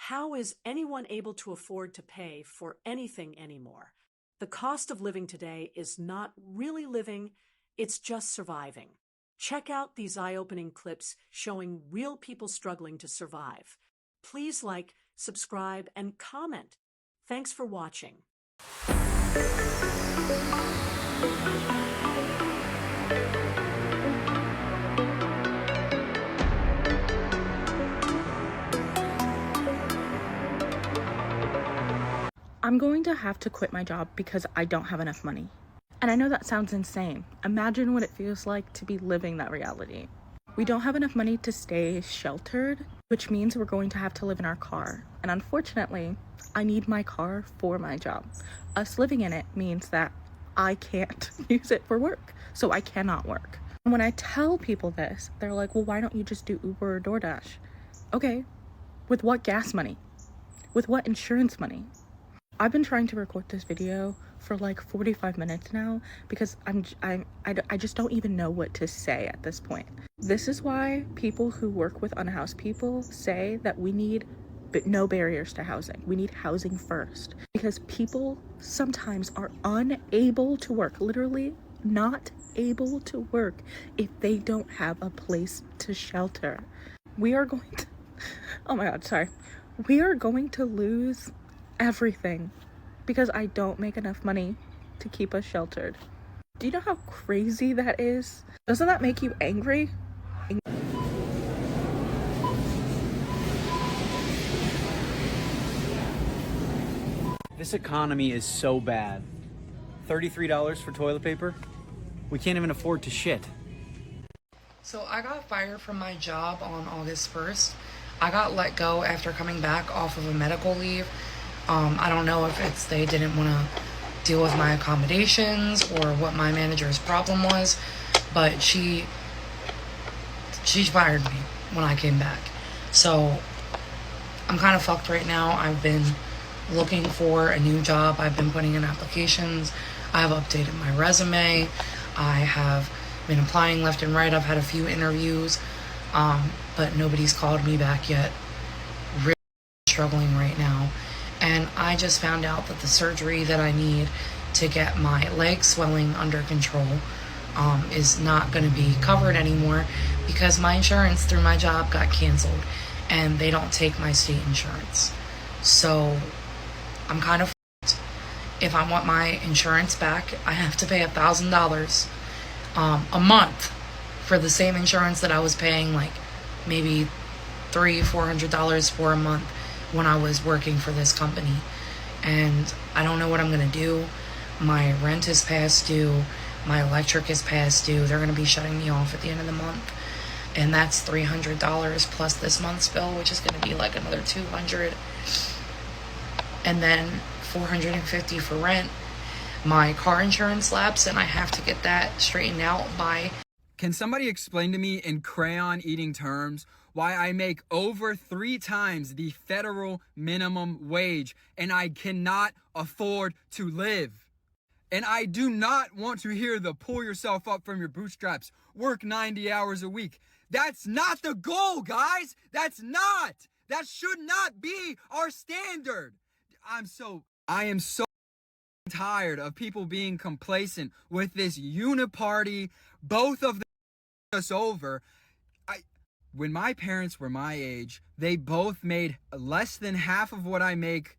How is anyone able to afford to pay for anything anymore? The cost of living today is not really living, it's just surviving. Check out these eye-opening clips showing real people struggling to survive. Please like, subscribe, and comment. Thanks for watching. I'm going to have to quit my job because I don't have enough money. And I know that sounds insane. Imagine what it feels like to be living that reality. We don't have enough money to stay sheltered, which means we're going to have to live in our car. And unfortunately, I need my car for my job. Us living in it means that I can't use it for work, so I cannot work. And when I tell people this, they're like, well, why don't you just do Uber or DoorDash? Okay, with what gas money? With what insurance money? I've been trying to record this video for like 45 minutes now because I just don't even know what to say at this point. This is why people who work with unhoused people say that we need no barriers to housing. We need housing first because people sometimes are unable to work, literally not able to work if they don't have a place to shelter. We are going to, oh my God, sorry. We are going to lose everything because I don't make enough money to keep us sheltered. Do you know how crazy that is? Doesn't that make you angry? This economy is so bad. $33 for toilet paper? We can't even afford to shit. So I got fired from my job on August 1st. I got let go after coming back off of a medical leave. I don't know if it's they didn't want to deal with my accommodations or what my manager's problem was, but she fired me when I came back. So I'm kind of fucked right now. I've been looking for a new job. I've been putting in applications. I have updated my resume. I have been applying left and right. I've had a few interviews, but nobody's called me back yet. Really struggling right now. And I just found out that the surgery that I need to get my leg swelling under control is not going to be covered anymore because my insurance through my job got canceled and they don't take my state insurance. So I'm kind of fucked. If I want my insurance back, I have to pay $1,000 a month for the same insurance that I was paying like maybe $300-400 for a month when I was working for this company. And I don't know what I'm gonna do. My rent is past due, my electric is past due. They're gonna be shutting me off at the end of the month, and that's $300 plus this month's bill, which is gonna be like another $200, and then $450 for rent. My car insurance lapsed and I have to get that straightened out by... Can somebody explain to me in crayon eating terms why I make over 3 times the federal minimum wage and I cannot afford to live? And I do not want to hear the pull yourself up from your bootstraps, work 90 hours a week. That's not the goal, guys. That's not. That should not be our standard. I am so tired of people being complacent with this uniparty, both of them us over. When my parents were my age, they both made less than half of what I make,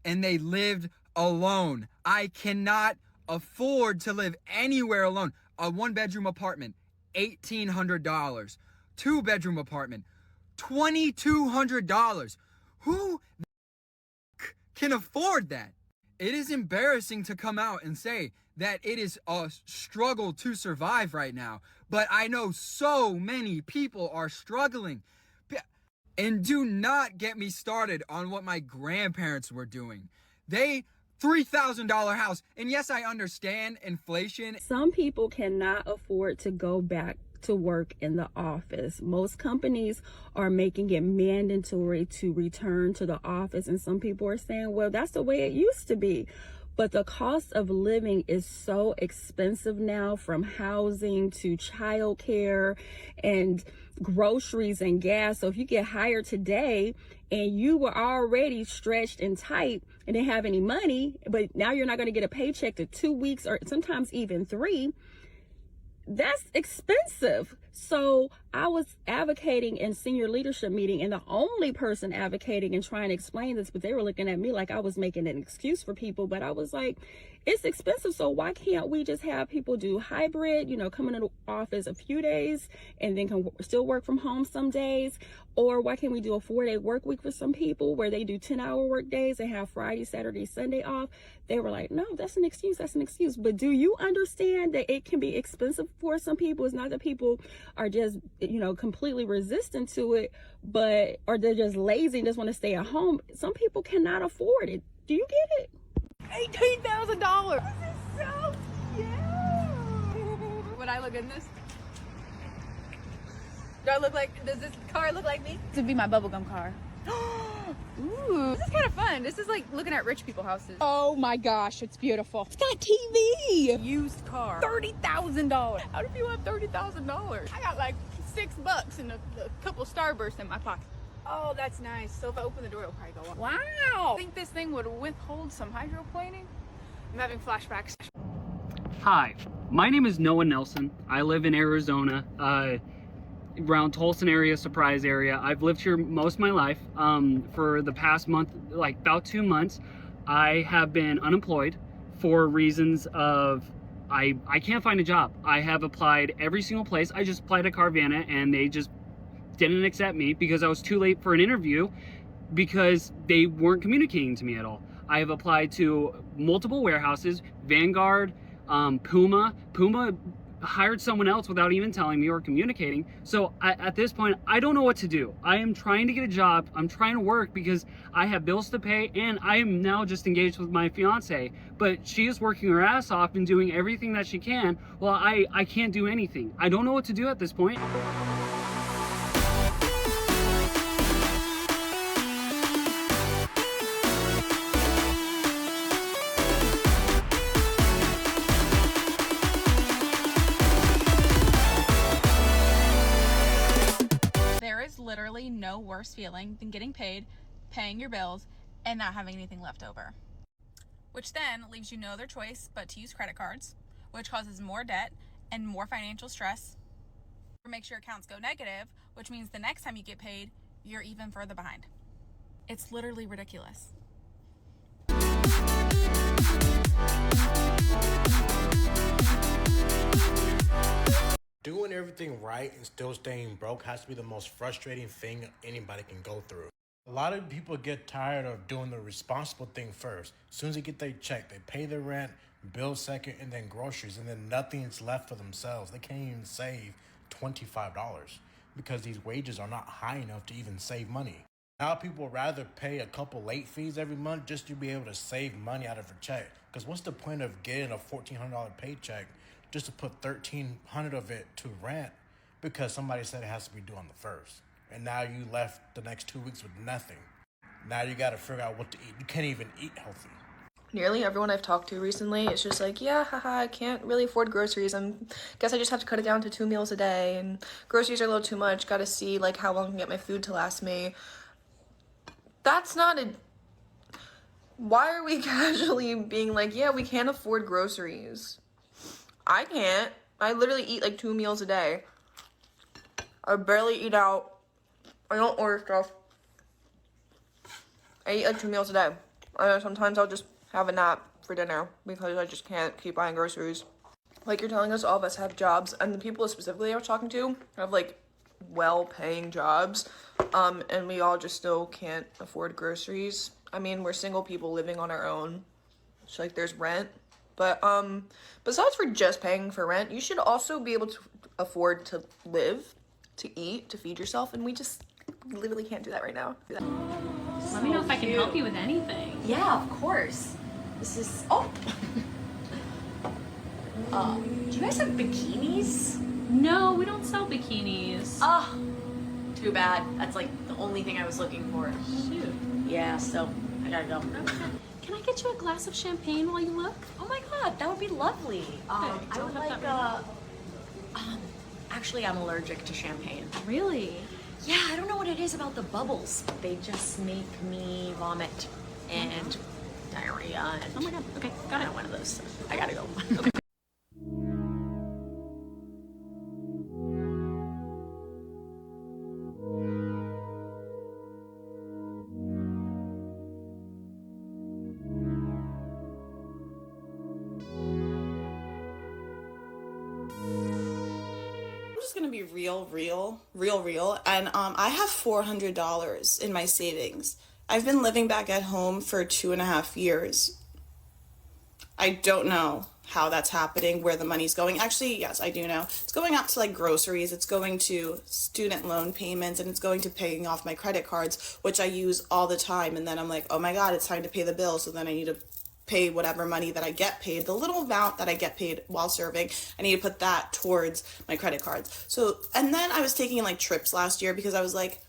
and they lived alone. I cannot afford to live anywhere alone. A 1-bedroom apartment, $1,800. 2-bedroom apartment, $2,200. Who can afford that? It is embarrassing to come out and say that it is a struggle to survive right now, but I know so many people are struggling. And do not get me started on what my grandparents were doing. They $3,000 house. And yes, I understand inflation. Some people cannot afford to go back to work in the office. Most companies are making it mandatory to return to the office, and some people are saying, well, that's the way it used to be. But the cost of living is so expensive now, from housing to childcare and groceries and gas. So if you get hired today and you were already stretched and tight and didn't have any money, but now you're not going to get a paycheck to 2 weeks or sometimes even 3, that's expensive. So I was advocating in senior leadership meeting, and the only person advocating and trying to explain this, but they were looking at me like I was making an excuse for people. But I was like, it's expensive, so why can't we just have people do hybrid, come into the office a few days and then can still work from home some days? Or why can't we do a 4-day work week for some people where they do 10-hour work days and have Friday, Saturday, Sunday off? They were like, no, that's an excuse. But do you understand that it can be expensive for some people? It's not that people are just, completely resistant to it, or they're just lazy and just want to stay at home. Some people cannot afford it. Do you get it? $18,000. This is so cute. Would I look good in this? Does this car look like me? This would be my bubblegum car. Ooh, this is kind of fun. This is like looking at rich people houses. Oh my gosh, it's beautiful. It's got TV. Used car. $30,000. How do people have $30,000? I got like $6 and a couple Starbursts in my pocket. Oh, that's nice. So if I open the door, it'll probably go up. Wow. I think this thing would withhold some hydroplaning. I'm having flashbacks. Hi, my name is Noah Nelson. I live in Arizona, around Tulsa area, Surprise area. I've lived here most of my life. For the past month, like about 2 months, I have been unemployed for reasons of I can't find a job. I have applied every single place. I just applied to Carvana and they just didn't accept me because I was too late for an interview because they weren't communicating to me at all. I have applied to multiple warehouses, Vanguard, Puma hired someone else without even telling me or communicating. So at this point, I don't know what to do. I am trying to get a job. I'm trying to work because I have bills to pay, and I am now just engaged with my fiance, but she is working her ass off and doing everything that she can. Well, I can't do anything. I don't know what to do at this point. Literally no worse feeling than getting paid, paying your bills, and not having anything left over. Which then leaves you no other choice but to use credit cards, which causes more debt and more financial stress. It makes your accounts go negative, which means the next time you get paid, you're even further behind. It's literally ridiculous. Doing everything right and still staying broke has to be the most frustrating thing anybody can go through. A lot of people get tired of doing the responsible thing first. As soon as they get their check, they pay their rent, bills second, and then groceries, and then nothing's left for themselves. They can't even save $25 because these wages are not high enough to even save money. Now people would rather pay a couple late fees every month just to be able to save money out of their check. Because what's the point of getting a $1,400 paycheck just to put $1,300 of it to rent because somebody said it has to be due on the first? And now you left the next 2 weeks with nothing. Now you got to figure out what to eat. You can't even eat healthy. Nearly everyone I've talked to recently is just like, yeah, haha, I can't really afford groceries. Guess I just have to cut it down to 2 meals a day, and groceries are a little too much. Got to see like how long I can get my food to last me. That's not a... Why are we casually being like, yeah, we can't afford groceries? I can't. I literally eat like 2 meals a day. I barely eat out. I don't order stuff. I eat like 2 meals a day. Sometimes I'll just have a nap for dinner because I just can't keep buying groceries. Like, you're telling us all of us have jobs, and the people specifically I was talking to have like well-paying jobs, and we all just still can't afford groceries. I mean, we're single people living on our own, so like there's rent. But besides for just paying for rent, you should also be able to afford to live, to eat, to feed yourself, and we just literally can't do that right now. Let me know if I can help you with anything. Yeah, of course. This is... Oh! Do you guys have bikinis? No, we don't sell bikinis. Oh, too bad. That's like the only thing I was looking for. Shoot. Yeah, so I gotta go. Okay. Can I get you a glass of champagne while you look? Oh my god, that would be lovely. I would like actually I'm allergic to champagne. Really? Yeah, I don't know what it is about the bubbles. They just make me vomit and diarrhea and Oh my god. Okay, got it. one of those. I gotta go. Okay. Gonna be real, and I have $400 in my savings. I've been living back at home for 2.5 years. I don't know how that's happening, where the money's going. Actually, yes, I do know. It's going out to like groceries, it's going to student loan payments, and it's going to paying off my credit cards, which I use all the time. And then I'm like, oh my god, it's time to pay the bill. So then I need to pay whatever money that I get paid, the little amount that I get paid while serving. I need to put that towards my credit cards. So, and then I was taking like trips last year because I was like,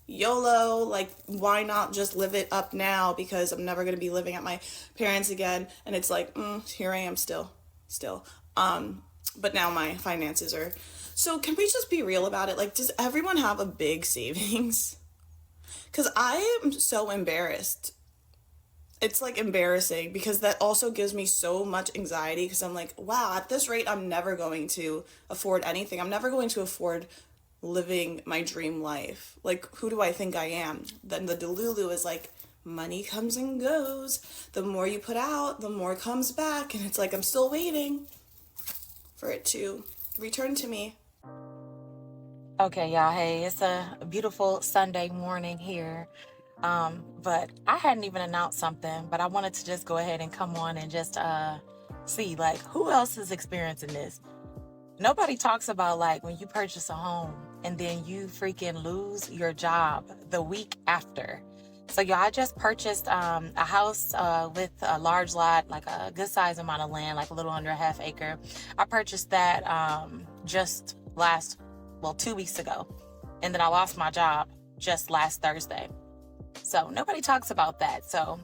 YOLO, like, why not just live it up now, because I'm never going to be living at my parents again. And it's like, here I am still. But now my finances are, so can we just be real about it? Like, does everyone have a big savings? Because I am so embarrassed. It's like embarrassing, because that also gives me so much anxiety, because I'm like, wow, at this rate, I'm never going to afford anything. I'm never going to afford living my dream life. Like, who do I think I am? Then the Delulu is like, money comes and goes. The more you put out, the more comes back. And it's like, I'm still waiting for it to return to me. Okay, y'all. Hey, it's a beautiful Sunday morning here. But I hadn't even announced something, but I wanted to just go ahead and come on and just see, like, who else is experiencing this? Nobody talks about, like, when you purchase a home and then you freaking lose your job the week after. So, y'all, I just purchased a house with a large lot, like a good size amount of land, like a little under a half acre. I purchased that just 2 weeks ago. And then I lost my job just last Thursday. So nobody talks about that. So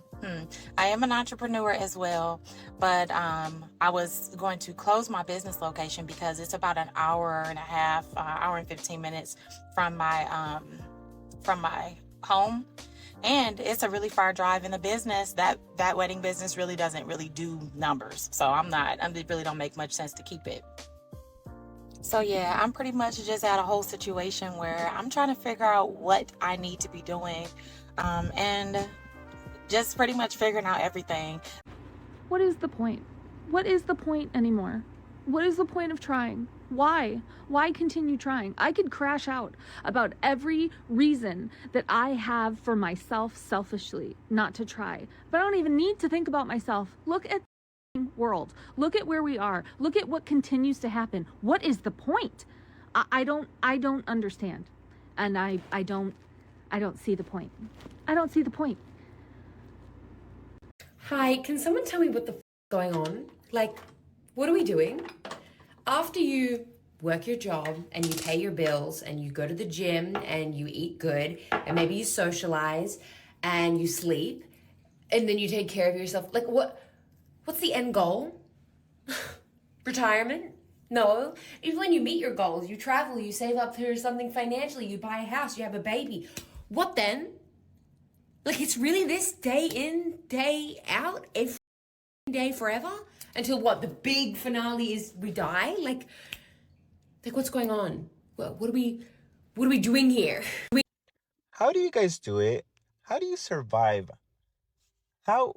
I am an entrepreneur as well, but I was going to close my business location because it's about an hour and a half, hour and 15 minutes from my home. And it's a really far drive in the business. That wedding business really doesn't really do numbers. So it really don't make much sense to keep it. So yeah, I'm pretty much just at a whole situation where I'm trying to figure out what I need to be doing. And just pretty much figuring out everything. What is the point? What is the point anymore? What is the point of trying? Why? Why continue trying? I could crash out about every reason that I have for myself selfishly not to try. But I don't even need to think about myself. Look at the world. Look at where we are. Look at what continues to happen. What is the point? I don't understand. And I don't see the point. I don't see the point. Hi, can someone tell me what the f is going on? Like, what are we doing? After you work your job and you pay your bills and you go to the gym and you eat good and maybe you socialize and you sleep and then you take care of yourself, like what's the end goal? Retirement? No. Even when you meet your goals, you travel, you save up for something financially, you buy a house, you have a baby. What then? Like, it's really this day in, day out, every day forever? Until what, the big finale is we die? Like what's going on? What are we doing here? How do you guys do it? How do you survive? I'm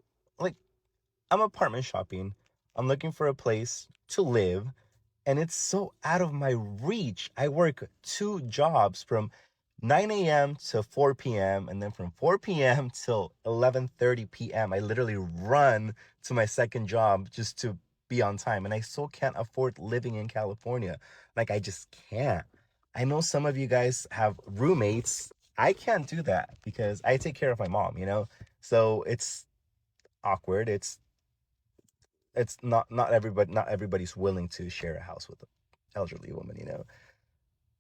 apartment shopping. I'm looking for a place to live, and it's so out of my reach. I work 2 jobs from 9 a.m. to 4 p.m. and then from 4 p.m. till 11:30 p.m. I literally run to my second job just to be on time. And I still can't afford living in California. Like, I just can't. I know some of you guys have roommates. I can't do that because I take care of my mom, So it's awkward. It's not everybody's willing to share a house with an elderly woman,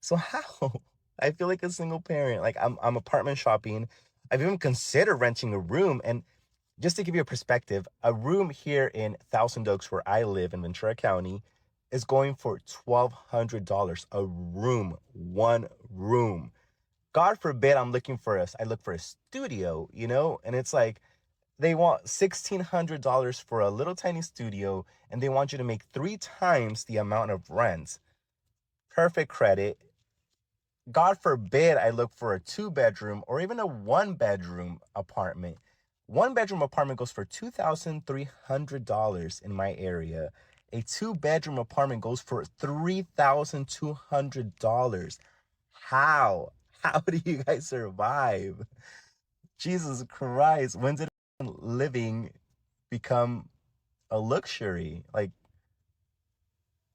So how? I feel like a single parent. Like, I'm apartment shopping. I've even considered renting a room, and Just to give you a perspective, a room here in Thousand Oaks, where I live in Ventura County, is going for $1,200 a room, one room. God forbid I look for a studio, you know, and it's like they want $1,600 for a little tiny studio, and they want you to make 3 times the amount of rent. Perfect credit. God forbid I look for a 2-bedroom or even a 1-bedroom apartment. 1-bedroom apartment goes for $2,300 in my area. A 2-bedroom apartment goes for $3,200. How? How do you guys survive? Jesus Christ, when did living become a luxury? Like,